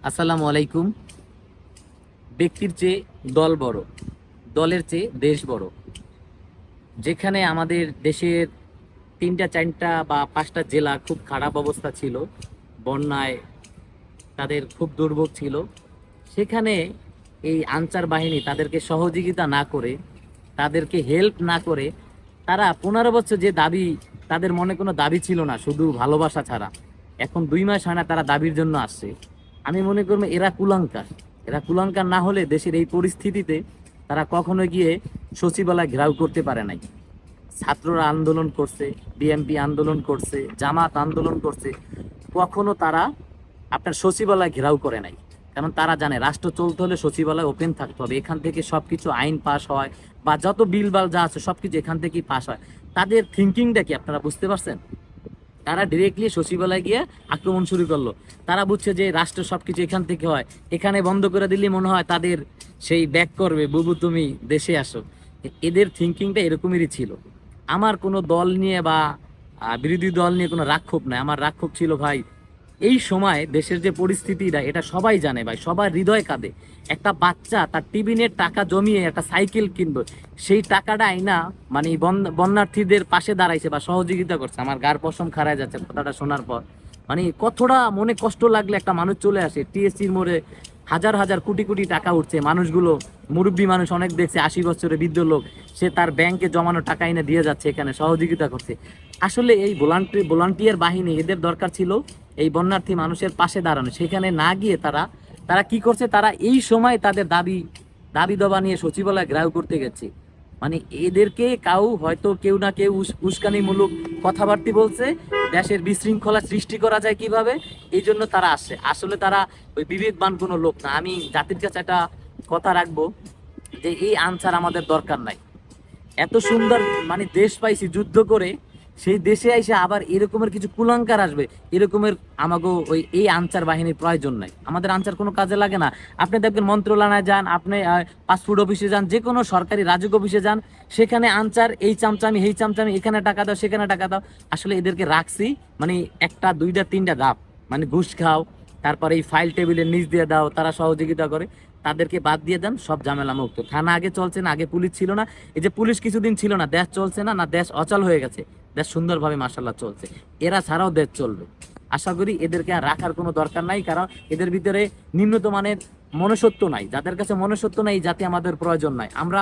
আসসালামু আলাইকুম। ব্যক্তির চেয়ে দল বড়, দলের চেয়ে দেশ বড়। যেখানে আমাদের দেশের 3টা 4টা বা 5টা জেলা খুব খারাপ অবস্থা ছিল, বন্যায় তাদের খুব দুর্ভোগ ছিল, সেখানে এই আনসার বাহিনী তাদেরকে সহযোগিতা না করে, তাদেরকে হেল্প না করে, তারা 15 বছর যে দাবি, তাদের মনে কোনো দাবি ছিল না শুধু ভালোবাসা ছাড়া, এখন 2 মাস হয় না তারা দাবির জন্য আসছে। আমি মনে করবো এরা কুলাঙ্কার না হলে দেশের এই পরিস্থিতিতে তারা কখনো গিয়ে সচিবালয় ঘেরাও করতে পারে নাই। ছাত্ররা আন্দোলন করছে, বিএনপি আন্দোলন করছে, জামাত আন্দোলন করছে, কখনো তারা আপনার সচিবালয় ঘেরাও করে নাই। কারণ তারা জানে রাষ্ট্র চলতে হলে সচিবালয় ওপেন থাকতে হবে, এখান থেকে সবকিছু আইন পাস হয় বা যত বিল বাল যা আছে সবকিছু এখান থেকেই পাস হয়। তাদের থিঙ্কিংটা কি আপনারা বুঝতে পারছেন? তারা ডিরেক্টলি সচিবালয় গিয়ে আক্রমণ শুরু করলো। তারা বুঝছে যে রাষ্ট্র সবকিছু এখান থেকে হয়, এখানে বন্ধ করে দিলে মনে হয় তাদের সেই ব্যাক করবে, বুবু তুমি দেশে আসো। এদের থিঙ্কিংটা এরকমই ছিল। আমার কোনো দল নিয়ে বা বিরোধী দল নিয়ে কোনো রাগ-ক্ষোভ নাই। আমার রাগ-ক্ষোভ ছিল ভাই, এই সময় দেশের যে পরিস্থিতিটা এটা সবাই জানে ভাই, সবার হৃদয় কাঁদে। একটা বাচ্চা তার টিফিনের টাকা জমিয়ে একটা সাইকেল কিনবে, সেই টাকাটা আইনা মানে বন্যার্থীদের পাশে দাঁড়াইছে বা সহযোগিতা করছে। আমার গার পশম খাড়ায় যাচ্ছে কথাটা শোনার পর। মানে কতটা মনে কষ্ট লাগলে একটা মানুষ চলে আসে টিএসসির মোড়ে, হাজার হাজার কোটি কোটি টাকা উঠছে, মানুষগুলো মুরব্বী মানুষ অনেক দেখছে, 80 বছরের বৃদ্ধ লোক, সে তার ব্যাংকে জমানো টাকা এনে দিয়ে যাচ্ছে, এখানে সহযোগিতা করছে। আসলে এই ভলান্টিয়ার বাহিনী, এদের দরকার ছিল এই বন্যার্থী মানুষের পাশে দাঁড়ানো। সেখানে না গিয়ে তারা তারা কি করছে, তারা এই সময় তাদের দাবি দাবা নিয়ে সচিবালয় ঘেরাও করতে গেছে। মানে এদেরকে হয়তো কেউ না কেউ উস্কানিমূলক কথাবার্তা বলছে, দেশের বিশৃঙ্খলা সৃষ্টি করা যায় কিভাবে, এই জন্য তারা আসছে। আসলে তারা ওই বিবেকবান কোনো লোক না। আমি জাতির কাছে একটা কথা রাখবো যে এই আনসার আমাদের দরকার নাই। এত সুন্দর মানে দেশ পাইছি যুদ্ধ করে, সেই দেশে এসে আবার এরকমের কিছু কুলাঙ্কার আসবে, এরকমের আমাগো এই আনসার বাহিনীর প্রয়োজন নাই। আমাদের আনসার কোনো কাজে লাগে না। আপনি দেখবেন মন্ত্রণালয়ে যান, আপনি পাসপোর্ট অফিসে যান, যে কোনো সরকারি রাজুক অফিসে যান, সেখানে আনসার এই চামচামি এই চামচামি, এখানে টাকা দাও সেখানে টাকা দাও। আসলে এদেরকে রাখছি মানে 1টা 2টা 3টা ধাপ, মানে ঘুষ খাও, তারপরে এই ফাইল টেবিলের নিচ দিয়ে দাও, তারা সহযোগিতা করে। তাদেরকে বাদ দিয়ে দেন, সব ঝামেলা মুক্ত। থানা আগে চলছে না, আগে পুলিশ ছিল না। এই যে পুলিশ কিছুদিন ছিল না, দেশ চলছে না, না দেশ অচল হয়ে গেছে, দেশ সুন্দরভাবে মাশাআল্লাহ চলছে। এরা ছাড়াও দেশ চলবে। আশা করি এদেরকে আর রাখার কোনো দরকার নাই, কারণ এদের ভিতরে নিম্নত মানের মনুষ্যত্ব নাই। যাদের কাছে মনুষ্যত্ব নাই, এই জাতি আমাদের প্রয়োজন নাই। আমরা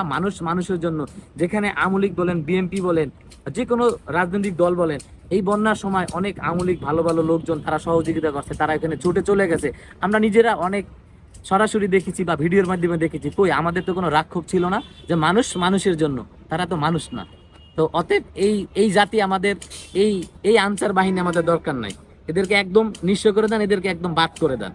মানুষের জন্য, যেখানে আওয়ামী লীগ বলেন, বিএনপি বলেন, যে কোনো রাজনৈতিক দল বলেন, এই বন্যার সময় অনেক আওয়ামী লীগ ভালো ভালো লোকজন তারা সহযোগিতা করছে, তারা এখানে ছুটে চলে গেছে। আমরা নিজেরা অনেক সরাসরি দেখেছি বা ভিডিওর মাধ্যমে দেখেছি। কই আমাদের তো কোনো রাগ-ক্ষোভ ছিল না যে মানুষের জন্য, তারা তো মানুষ না। তো অতএব এই জাতি আমাদের, এই আনসার বাহিনী আমাদের দরকার নাই। এদেরকে একদম নিঃস্ব করে দেন, এদেরকে একদম বাদ করে দেন।